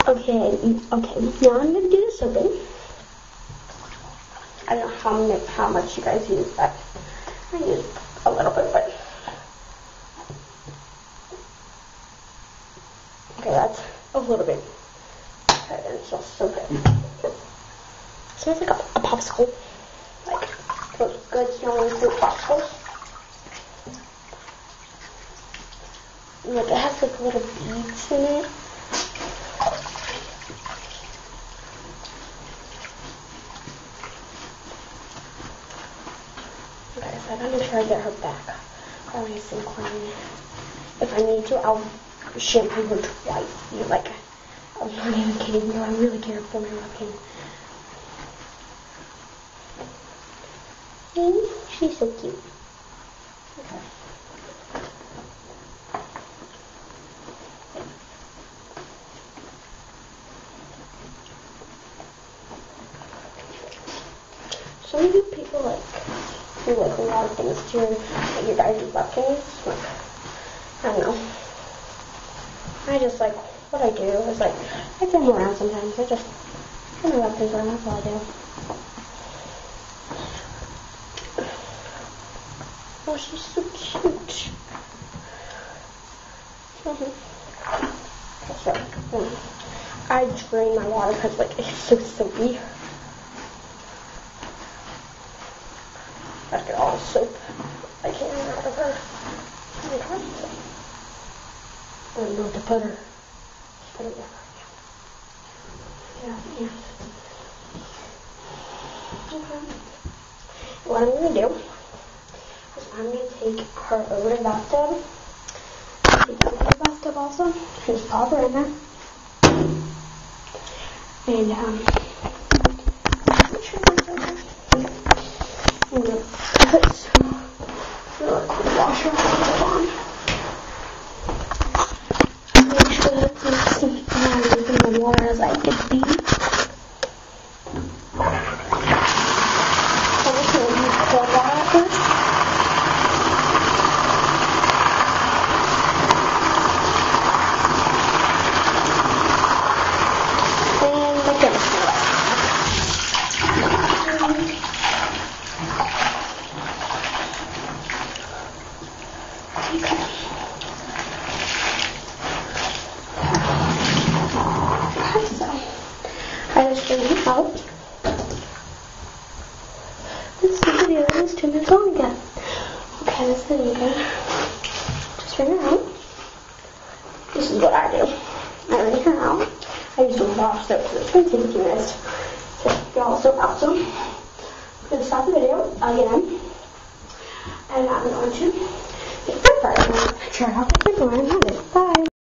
Okay, now I'm gonna do the soaping. I don't know how much you guys use, but I use a little bit, but okay, that's a little bit. Okay, and it smells so good. It smells like a popsicle, like those good smelling fruit popsicles. Like it has like little beads in it. Okay, so I gotta make sure I get her back. Nice and clean. If I need to, I'll shampoo her twice. Like, I'm not even kidding you. I'm really careful when I'm looking. She's so cute. Okay. Some of you people do like a lot of things to your guys' buckets. Like, I don't know. I just what I do is I throw them around sometimes. I just kind of rub things around. That's all I do. Oh, she's so cute. That's right. I drain my water because it's so soapy. I get all the soap I can out of her. I don't know what to put her. Just put it there. Yeah. Okay. What I'm going to do is I'm going to take her over to the bathtub. Take her over to the bathtub also. Just pop her in there. And, make sure I'm going to put some washer on. Make sure that there's some flowers in the water as I can see. I'm just going to use cold water at first. And my goodness, I just bring it out. This video is 2 minutes long again. Okay, that's the video. Just bring her out. This is what I do. I bring her out. I use a wash soap, so it's going to take a few minutes to get all the soap out. So I'm going to stop the video again. And I'm going to make my part. I'm going to try out the paper and have it. Bye.